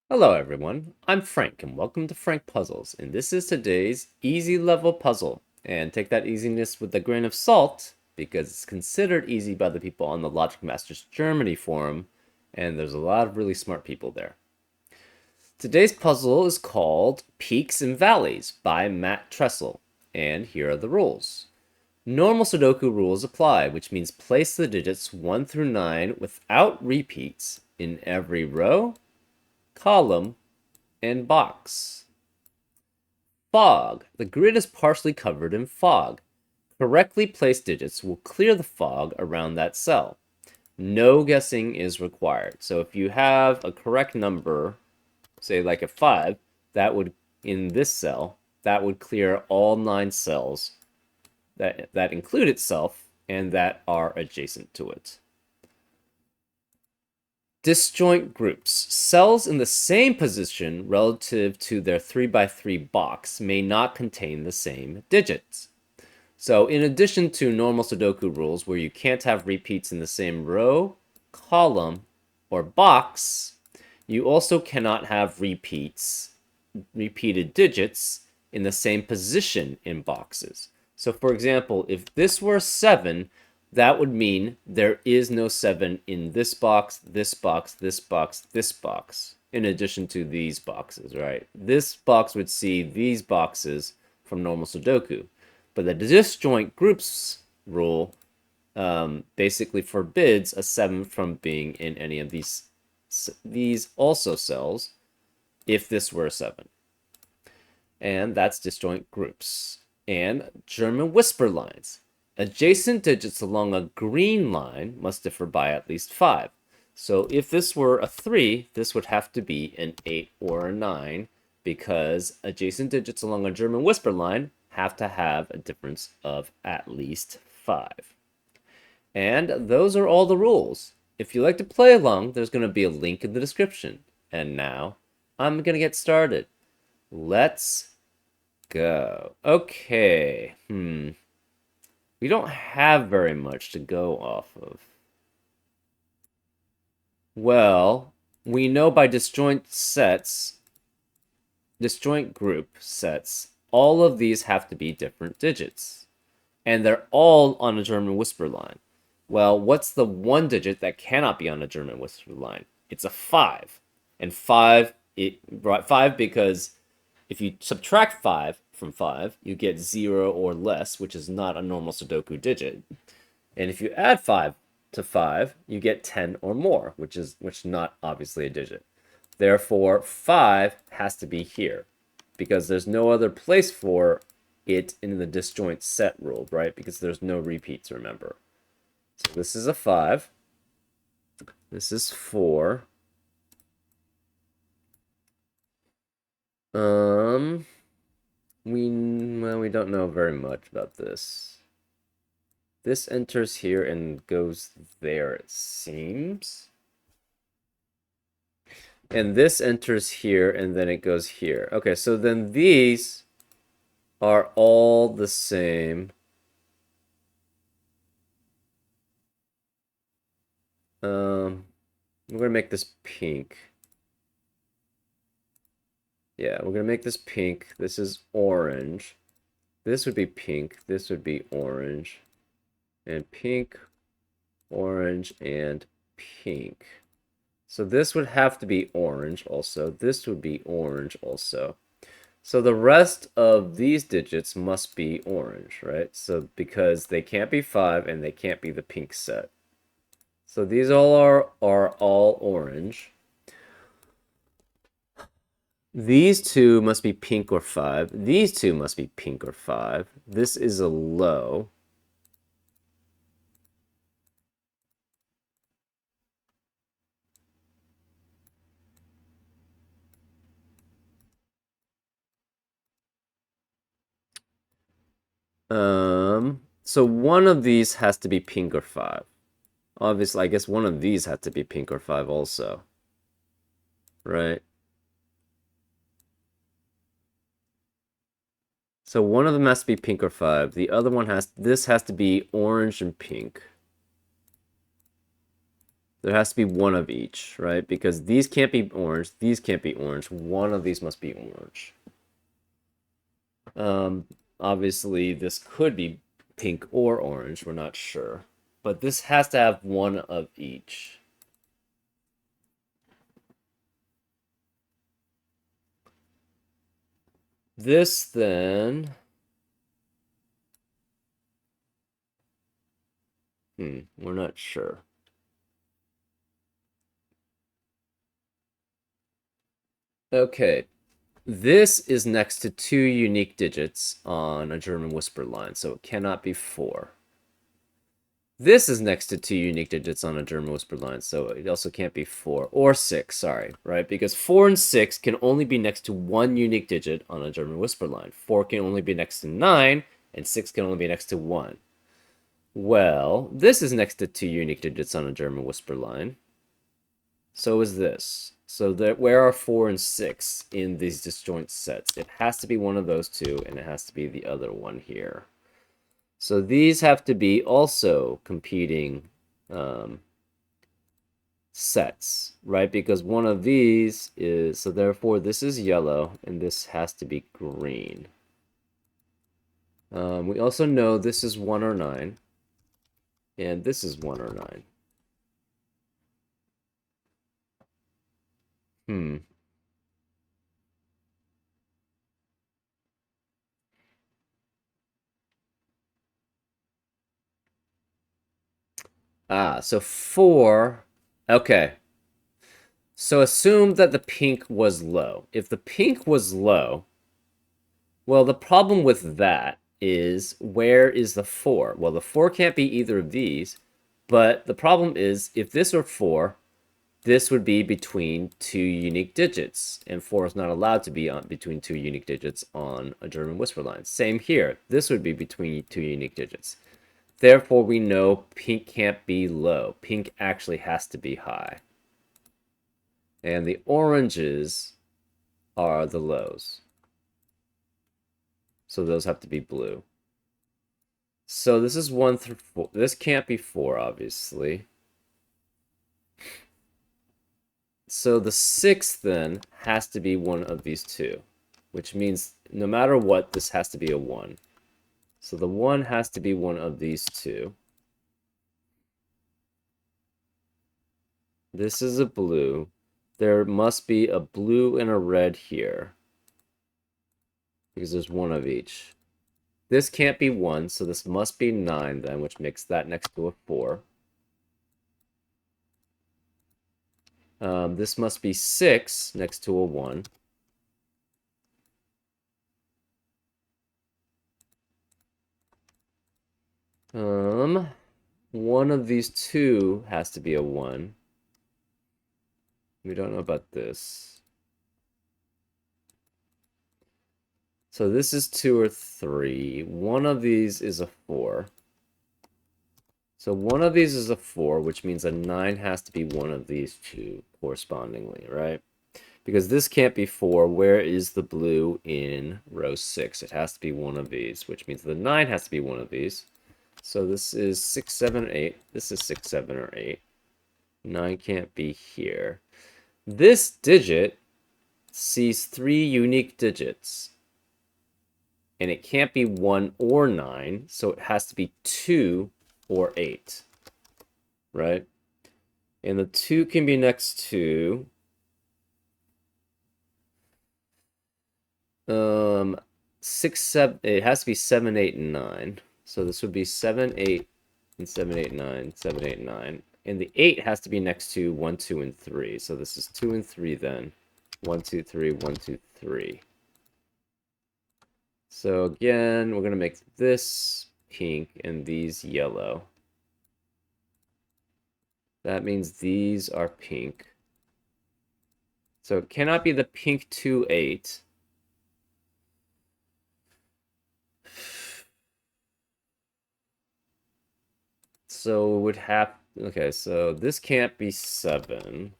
Hello everyone, I'm Frank and welcome to Frank Puzzles, and this is today's easy level puzzle. And take that easiness with a grain of salt, because it's considered easy by the people on the Logic Masters Germany forum, and there's a lot of really smart people there. Today's puzzle is called Peaks and Valleys by Matt Tressel, and here are the rules. Normal Sudoku rules apply, which means place the digits 1 through 9 without repeats in every row, column, and box. Fog. The grid is partially covered in fog. Correctly placed digits will clear the fog around that cell. No guessing is required. So if you have a correct number, say like a 5, that would, in this cell, that would clear all 9 cells that include itself and that are adjacent to it. Disjoint groups. Cells in the same position relative to their 3x3 box may not contain the same digits. So in addition to normal Sudoku rules where you can't have repeats in the same row, column, or box, you also cannot have repeated digits in the same position in boxes. So for example, if this were 7, that would mean there is no 7 in this box, this box, this box, this box, in addition to these boxes, right? This box would see these boxes from normal Sudoku. But the disjoint groups rule basically forbids a 7 from being in any of these also cells if this were a 7. And that's disjoint groups. And German whisper lines. Adjacent digits along a green line must differ by at least 5. So if this were a 3, this would have to be an 8 or a 9 because adjacent digits along a German whisper line have to have a difference of at least 5. And those are all the rules. If you like to play along, there's going to be a link in the description. And now, I'm going to get started. Let's go. Okay. We don't have very much to go off of. Well, we know by disjoint group sets, all of these have to be different digits. And they're all on a German whisper line. Well, what's the one digit that cannot be on a German whisper line? It's a 5. And 5 because if you subtract 5 from 5, you get 0 or less, which is not a normal Sudoku digit. And if you add 5 to 5, you get 10 or more, which is not obviously a digit. Therefore, 5 has to be here because there's no other place for it in the disjoint set rule, right? Because there's no repeats, remember. So this is a 5. This is 4. We don't know very much about this. This enters here and goes there, it seems. And this enters here and then it goes here. Okay, so then these are all the same. We're gonna make this pink. Yeah, we're gonna make this pink. This is orange. This would be pink. This would be orange. And pink, orange, and pink. So this would have to be orange also. This would be orange also. So the rest of these digits must be orange, right? So because they can't be 5 and they can't be the pink set. So these all are all orange. These two must be pink or 5. These two must be pink or 5. This is a low. So one of these has to be pink or 5. Obviously, I guess one of these had to be pink or 5 also. Right? So one of them has to be pink or 5. The other one this has to be orange and pink. There has to be one of each, right? Because these can't be orange, these can't be orange. One of these must be orange. Obviously, this could be pink or orange. We're not sure. But this has to have one of each. This then... we're not sure. Okay. This is next to 2 unique digits on a German whisper line, so it cannot be 4. This is next to 2 unique digits on a German whisper line, so it also can't be 4 or 6, sorry, right? Because 4 and 6 can only be next to 1 unique digit on a German whisper line. 4 can only be next to 9, and 6 can only be next to 1. Well, this is next to 2 unique digits on a German whisper line. So is this. So where are 4 and 6 in these disjoint sets? It has to be one of those two, and it has to be the other one here. So these have to be also competing sets, right? Because one of these is, so therefore this is yellow, and this has to be green. We also know this is 1 or 9, and this is 1 or 9. So 4. Okay. So assume that the pink was low. If the pink was low, well, the problem with that is, where is the 4? Well, the 4 can't be either of these, but the problem is, if this were 4, this would be between 2 unique digits, and 4 is not allowed to be between 2 unique digits on a German whisper line. Same here. This would be between 2 unique digits. Therefore, we know pink can't be low. Pink actually has to be high. And the oranges are the lows. So those have to be blue. So this is 1 through 4. This can't be 4, obviously. So the 6 then has to be one of these two, which means no matter what, this has to be a 1. So the 1 has to be one of these two. This is a blue. There must be a blue and a red here, because there's one of each. This can't be 1, so this must be 9 then, which makes that next to a 4. This must be 6 next to a 1. One of these two has to be a 1. We don't know about this. So this is 2 or 3. One of these is a 4. So one of these is a 4, which means a 9 has to be one of these two correspondingly, right? Because this can't be 4. Where is the blue in row 6? It has to be one of these, which means the 9 has to be one of these. So this is 6, 7, 8. This is 6, 7, or 8. 9 can't be here. This digit sees 3 unique digits, and it can't be 1 or 9, so it has to be 2 or 8, right? And the 2 can be next to 6, 7. It has to be 7, 8, and 9. So this would be 7, 8, and 7, 8, 9, 7, 8, 9. And the 8 has to be next to 1, 2, and 3. So this is 2 and 3 then. 1, 2, 3, 1, 2, 3. So again, we're going to make this pink and these yellow. That means these are pink. So it cannot be the pink 2, 8. So it would have... Okay, so this can't be 7.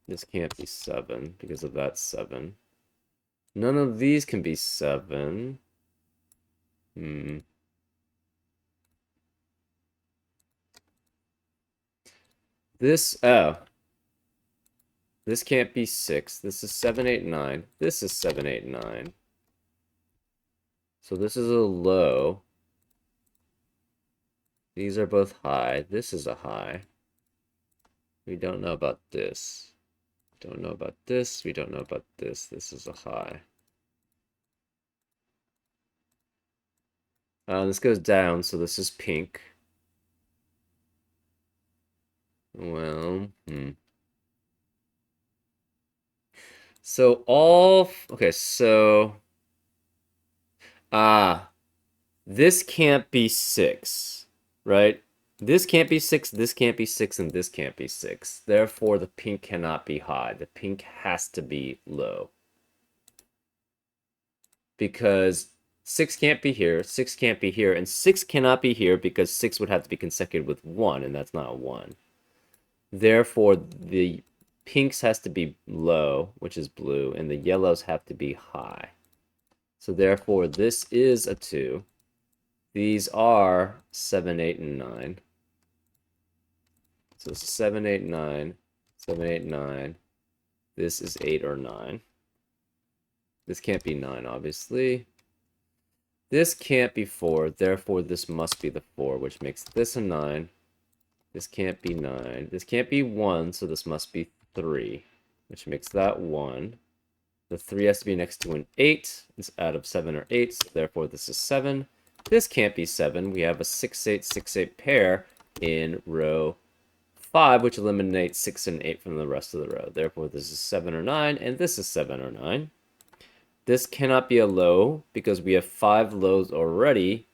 This can't be 7 because of that 7. None of these can be 7. This, oh, this can't be 6. This is 7, 8, 9. This is 7, 8, 9. So this is a low. These are both high. This is a high. We don't know about this. Don't know about this. We don't know about this. This is a high. This goes down, so this is pink. Well, So okay, so ah, this can't be 6, right? This can't be 6, this can't be 6, and this can't be 6. Therefore, the pink cannot be high. The pink has to be low. Because 6 can't be here, 6 can't be here, and 6 cannot be here because 6 would have to be consecutive with 1, and that's not a 1. Therefore, the pinks has to be low, which is blue, and the yellows have to be high. So therefore, this is a 2. These are 7, 8, and 9. So 7, 8, 9, 7, 8, 9. This is 8 or 9. This can't be 9, obviously. This can't be 4, therefore this must be the 4, which makes this a 9. This can't be 9. This can't be 1, so this must be 3, which makes that 1. The 3 has to be next to an 8. It's out of 7 or 8, so therefore this is 7. This can't be 7. We have a 6, 8, 6, 8 pair in row 5, which eliminates 6 and 8 from the rest of the row. Therefore, this is 7 or 9, and this is 7 or 9. This cannot be a low because we have 4 lows already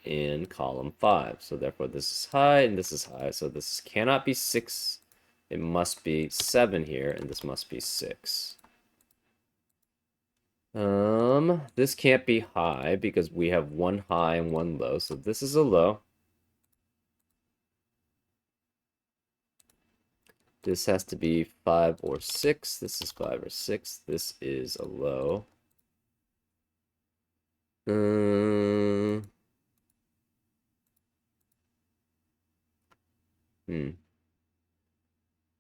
in column 5. So therefore, this is high and this is high. So this cannot be 6. It must be 7 here, and this must be 6. This can't be high because we have 1 high and 1 low. So this is a low. This has to be 5 or 6. This is 5 or 6. This is a low.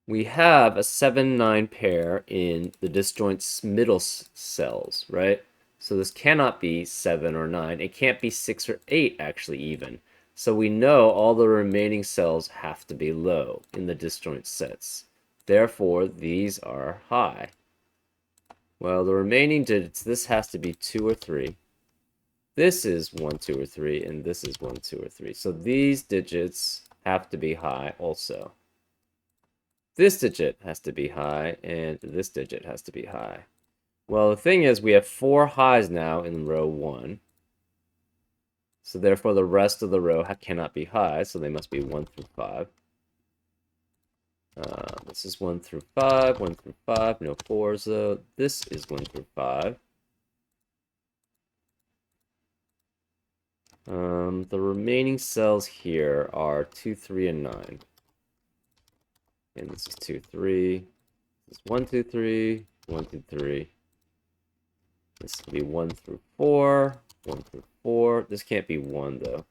We have a 7, 9 pair in the disjoint's middle cells, right? So this cannot be 7 or 9. It can't be 6 or 8, actually, even. So we know all the remaining cells have to be low in the disjoint sets. Therefore, these are high. Well, the remaining digits, this has to be 2 or 3. This is 1, 2, or 3, and this is 1, 2, or 3. So these digits have to be high also. This digit has to be high, and this digit has to be high. Well, the thing is, we have 4 highs now in row 1. So therefore, the rest of the row cannot be high, so they must be 1 through 5. This is 1 through 5, 1 through 5, no 4s though. This is 1 through 5. The remaining cells here are 2, 3, and 9. And this is 2, 3. This is 1, 2, 3, 1, 2, 3. This will be 1 through 4, 1 through 4. This can't be 1, though.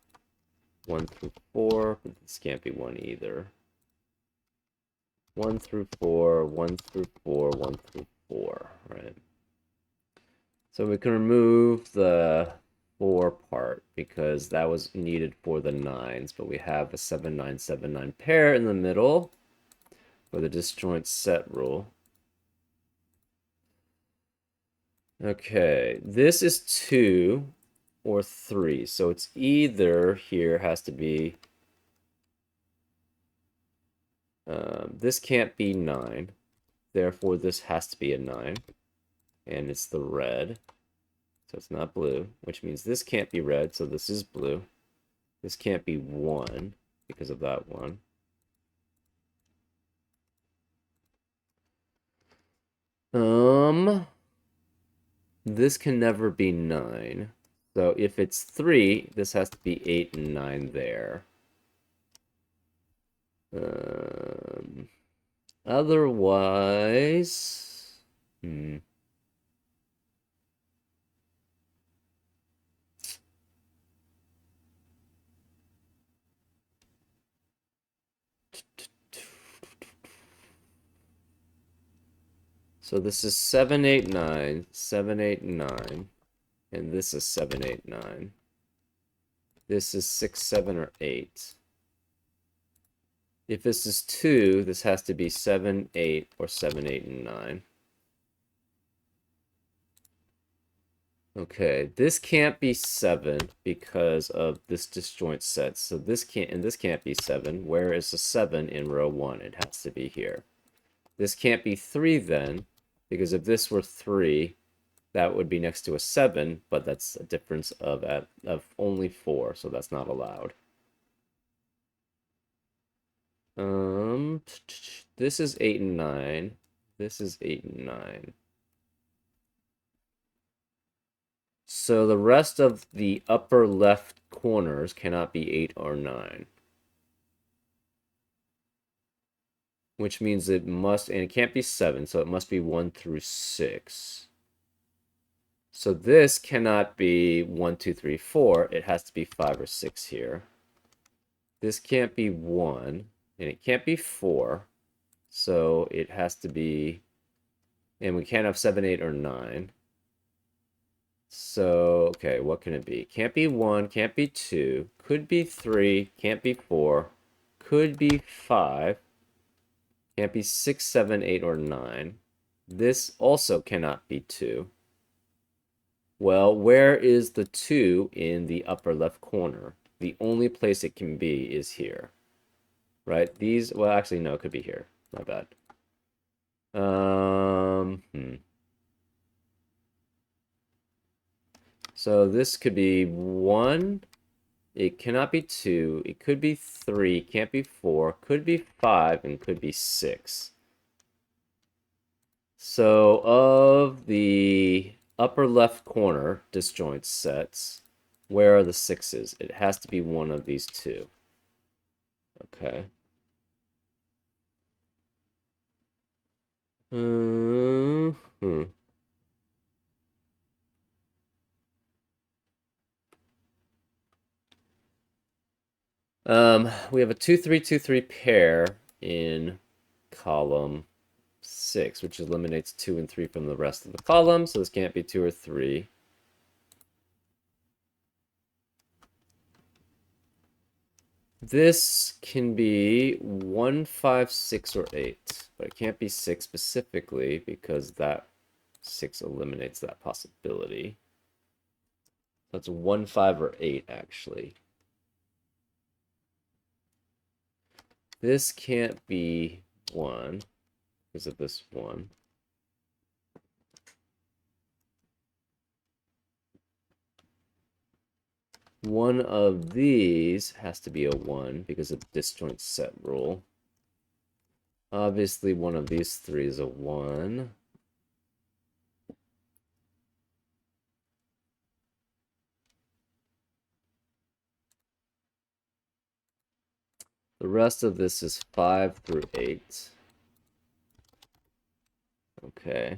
1 through 4, but this can't be 1 either. 1 through 4, 1 through 4, 1 through 4, right? So we can remove the 4 part because that was needed for the 9s, but we have a 7, 9, 7, 9 pair in the middle for the disjoint set rule. Okay, this is 2 or 3, so it's either here has to be, this can't be 9, therefore this has to be a 9, and it's the red, so it's not blue, which means this can't be red, so this is blue. This can't be 1 because of that 1. This can never be 9. So if it's 3, this has to be 8 and 9 there. Otherwise... So this is 7, 8, 9, 7, 8, 9, and this is 7, 8, 9. This is 6, 7, or 8. If this is 2, this has to be 7, 8, or 7, 8, and 9. Okay, this can't be 7 because of this disjoint set. So this can't be 7. Where is the 7 in row 1? It has to be here. This can't be 3 then, because if this were 3, that would be next to a 7, but that's a difference of only 4, so that's not allowed. This is 8 and 9. This is 8 and 9. So the rest of the upper left corners cannot be 8 or 9. Which means it must, and it can't be 7, so it must be 1 through 6. So this cannot be 1, 2, 3, 4. It has to be 5 or 6 here. This can't be 1, and it can't be 4. So it has to be, and we can't have 7, 8, or 9. So, okay, what can it be? Can't be 1, can't be 2, could be 3, can't be 4, could be 5, can't be 6, 7, 8, or 9. This also cannot be 2. Well, where is the 2 in the upper left corner? The only place it can be is here. Right? These, well, actually, no, it could be here. My bad. So this could be 1. It cannot be 2. It could be 3. Can't be 4. Could be 5. And could be 6. So of the upper left corner disjoint sets, where are the 6s? It has to be one of these two. Okay. We have a 2, 3, 2, 3 pair in column 6, which eliminates 2 and 3 from the rest of the column, so this can't be 2 or 3. This can be 1, 5, 6, or 8, but it can't be 6 specifically because that 6 eliminates that possibility. That's 1, 5, or 8, actually. This can't be 1 because of this 1. One of these has to be a 1 because of the disjoint set rule. Obviously, one of these 3 is a 1. The rest of this is 5 through 8. Okay.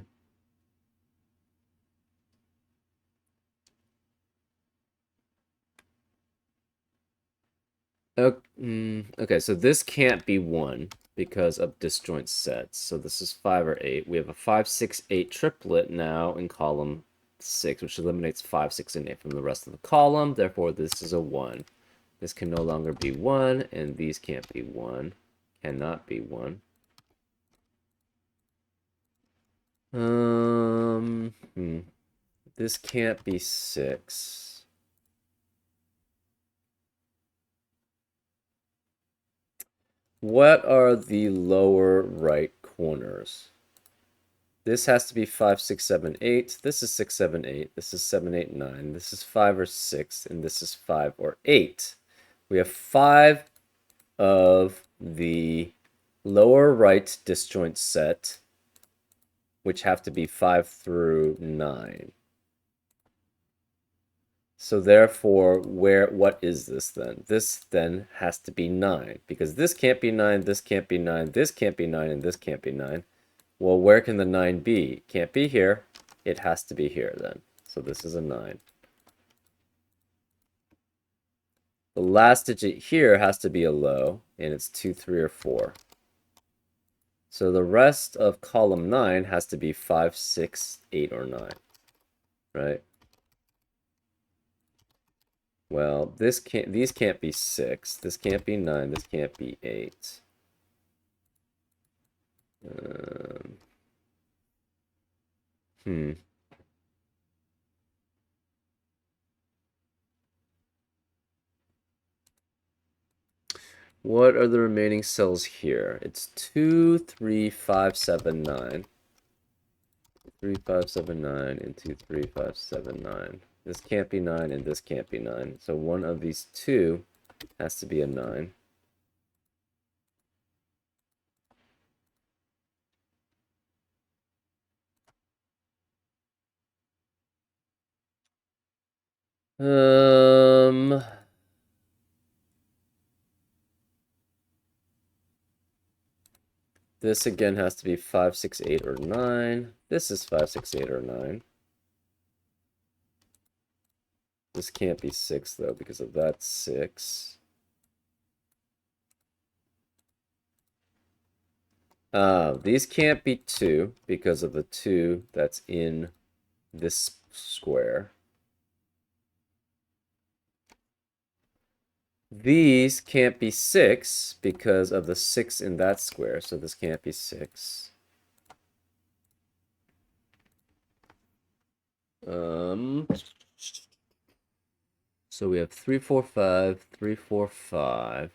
Okay, so this can't be 1 because of disjoint sets. So this is 5 or 8. We have a 5, 6, 8 triplet now in column 6, which eliminates 5, 6, and 8 from the rest of the column. Therefore, this is a 1. This can no longer be 1, and these can't be 1. Cannot be 1. This can't be 6. What are the lower right corners? This has to be 5, 6, 7, 8. This is 6, 7, 8. This is 7, 8, 9. This is 5 or 6. And this is 5 or 8. We have 5 of the lower right disjoint set, which have to be 5 through 9. So therefore, what is this then? This then has to be 9, because this can't be 9, this can't be 9, this can't be 9, and this can't be 9. Well, where can the 9 be? Can't be here. It has to be here then. So this is a 9. The last digit here has to be a low, and it's 2, 3, or 4. So the rest of column 9 has to be 5, 6, 8, or 9, right? Well, these can't be 6, this can't be 9, this can't be 8. Um, hmm. What are the remaining cells here? It's 2, 3, 5, 7, 9. 3, 5, 7, 9, and 2, 3, 5, 7, 9. This can't be 9, and this can't be 9. So one of these two has to be a 9. Um, this again has to be 5, 6, 8, or 9. This is 5, 6, 8, or 9. This can't be 6, though, because of that 6. These can't be 2 because of the 2 that's in this square. These can't be 6 because of the 6 in that square, so this can't be 6. So we have 3, 4, 5, 3, 4, 5,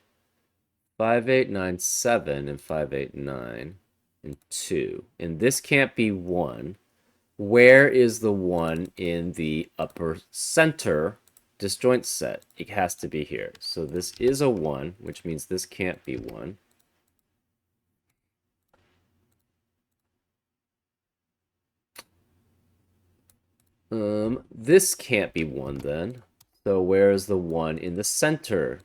5, 8, 9, 7, and 5, 8, 9, and 2. And this can't be 1. Where is the 1 in the upper center disjoint set? It has to be here. So this is a 1, which means this can't be 1. This can't be 1 then. So where is the 1 in the center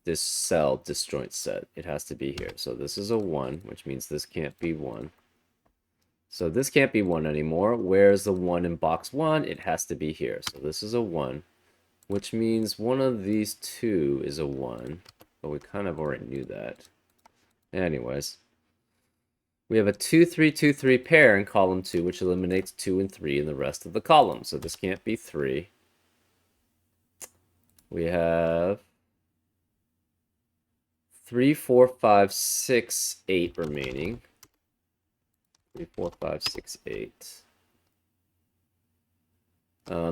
this cell disjoint set? It has to be here. So this is a 1, which means this can't be 1. So this can't be 1 anymore. Where's the 1 in box 1? It has to be here. So this is a 1, which means one of these two is a 1. But we kind of already knew that. Anyways, we have a 2, 3, 2, 3 pair in column 2, which eliminates 2 and 3 in the rest of the column. So this can't be 3. We have 3, 4, 5, 6, 8 remaining. 3, 4, 5, 6, 8.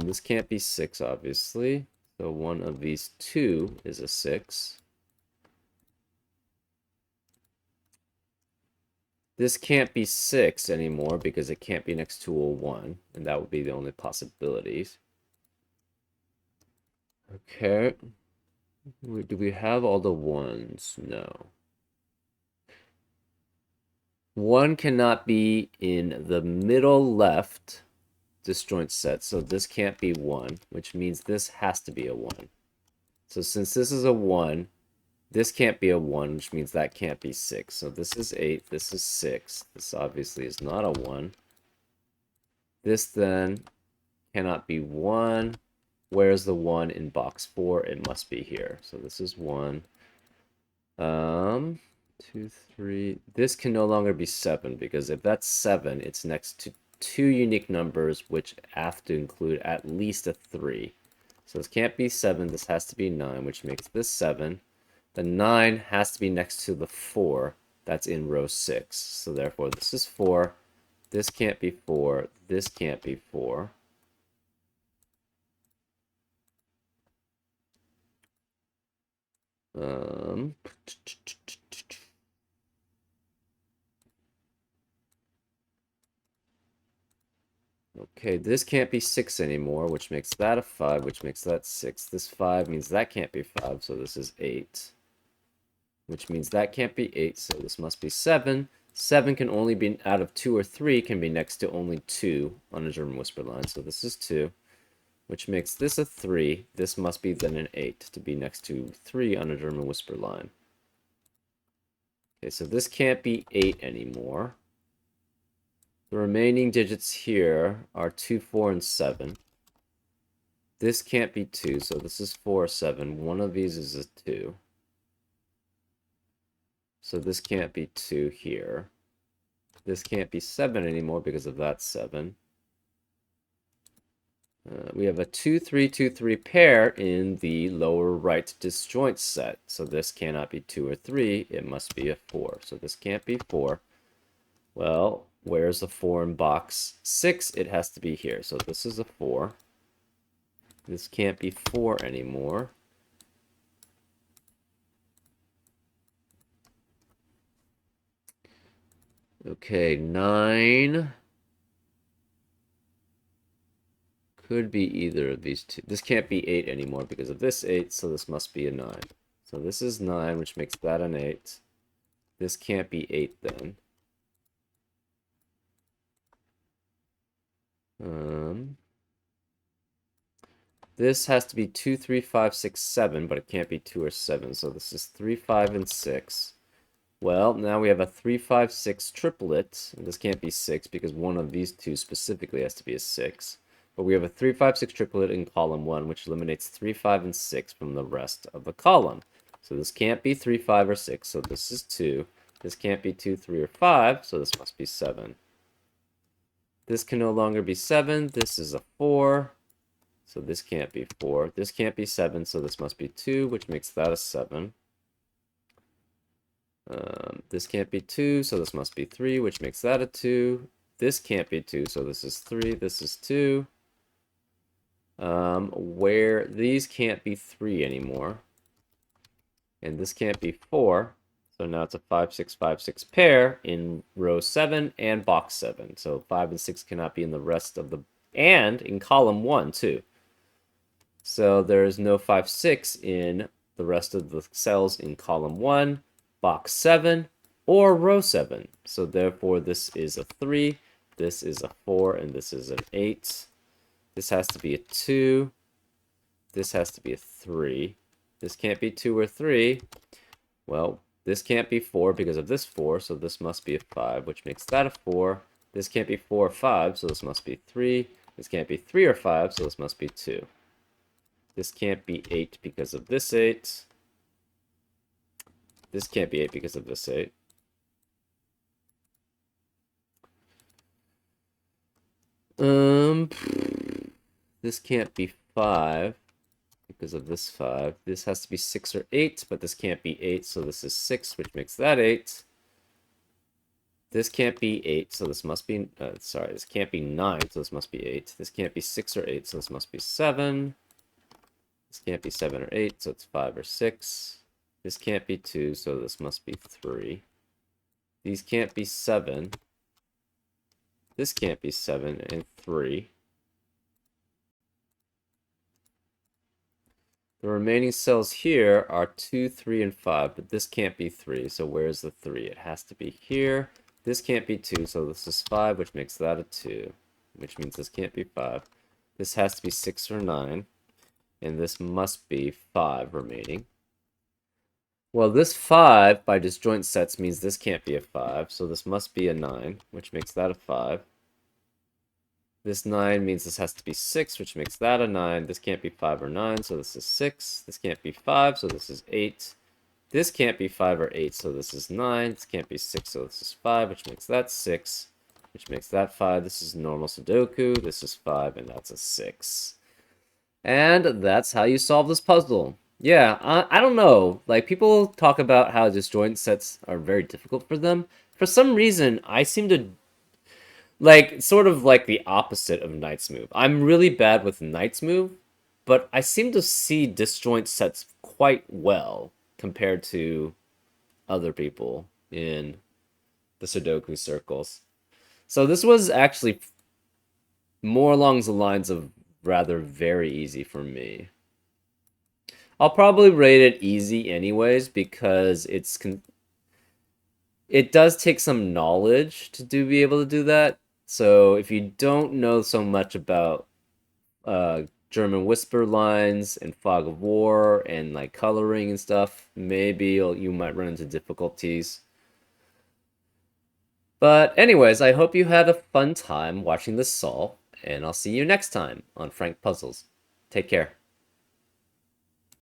This can't be 6, obviously. So one of these two is a 6. This can't be 6 anymore because it can't be next to a 1. And that would be the only possibilities. Okay. Do we have all the 1s? No. 1 cannot be in the middle left disjoint set, so this can't be 1, which means this has to be a 1. So since this is a 1, this can't be a 1, which means that can't be 6. So this is 8, this is 6. This obviously is not a 1. This then cannot be 1. Where's the 1 in box 4? It must be here. So this is 1. 2, 3. This can no longer be 7, because if that's 7, it's next to two unique numbers, which have to include at least a 3. So this can't be 7. This has to be 9, which makes this 7. The 9 has to be next to the 4 that's in row 6. So therefore, this is 4. This can't be 4. This can't be 4. Okay, this can't be 6 anymore, which makes that a 5, which makes that 6. This 5 means that can't be 5, so this is 8. Which means that can't be 8, so this must be 7. 7 can only be out of 2 or 3, can be next to only 2 on a German whisper line, so this is 2. Which makes this a 3. This must be then an 8 to be next to 3 on a German whisper line. Okay, so this can't be 8 anymore. The remaining digits here are 2, 4, and 7. This can't be 2, so this is 4, 7. One of these is a 2. So this can't be 2 here. This can't be 7 anymore because of that 7. We have a 2, 3, 2, 3 pair in the lower right disjoint set. So this cannot be 2 or 3. It must be a 4. So this can't be 4. Well, where's the 4 in box 6? It has to be here. So this is a 4. This can't be 4 anymore. Okay, 9 could be either of these two. This can't be 8 anymore because of this 8, so this must be a 9. So this is 9, which makes that an 8. This can't be 8 then. This has to be 2, 3, 5, 6, 7, but it can't be 2 or 7. So this is 3, 5, and 6. Well, now we have a 3, 5, 6 triplet. This can't be 6 because one of these two specifically has to be a 6. But we have a 3, 5, 6 triplet in column 1, which eliminates 3, 5, and 6 from the rest of the column. So this can't be 3, 5, or 6, so this is 2. This can't be 2, 3, or 5, so this must be 7. This can no longer be 7. This is a 4. So this can't be 4. This can't be 7, so this must be 2, which makes that a 7. This can't be 2, so this must be 3, which makes that a 2. This can't be 2, so this is 3. This is 2. Where these can't be 3 anymore. And this can't be 4. So now it's a 5, 6, 5, 6 pair in row 7 and box 7. So 5 and 6 cannot be in the rest of the... And in column 1, too. So there's no 5, 6 in the rest of the cells in column 1, box 7, or row 7. So therefore, this is a 3, this is a 4, and this is an 8. This has to be a 2. This has to be a 3. This can't be 2 or 3. Well, this can't be 4 because of this 4, so this must be a 5, which makes that a 4. This can't be 4 or 5, so this must be 3. This can't be 3 or 5, so this must be 2. This can't be 8 because of this 8. This can't be 8 because of this 8. This can't be 5 because of this 5. This has to be 6 or 8, but this can't be 8, so this is 6, which makes that 8. This can't be 8, so this must be... sorry, this can't be 9, so this must be 8. This can't be 6 or 8, so this must be 7. This can't be 7 or 8, so it's 5 or 6. This can't be 2, so this must be 3. These can't be 7. This can't be 7 and 3. The remaining cells here are 2, 3, and 5, but this can't be 3, so where's the 3? It has to be here. This can't be 2, so this is 5, which makes that a 2, which means this can't be 5. This has to be 6 or 9, and this must be 5 remaining. Well, this 5 by disjoint sets means this can't be a 5, so this must be a 9, which makes that a 5. This 9 means this has to be 6, which makes that a 9. This can't be 5 or 9, so this is 6. This can't be 5, so this is 8. This can't be 5 or 8, so this is 9. This can't be 6, so this is 5, which makes that 6, which makes that 5. This is normal Sudoku. This is 5, and that's a 6. And that's how you solve this puzzle. Yeah, I don't know. Like, people talk about how disjoint sets are very difficult for them. For some reason, I seem to... Like, sort of like the opposite of Knight's Move. I'm really bad with Knight's Move, but I seem to see disjoint sets quite well compared to other people in the Sudoku circles. So this was actually more along the lines of rather very easy for me. I'll probably rate it easy anyways because it does take some knowledge to be able to do that. So if you don't know so much about German whisper lines and fog of war and like coloring and stuff, maybe you might run into difficulties. But anyways, I hope you had a fun time watching this solve, and I'll see you next time on Frank Puzzles. Take care.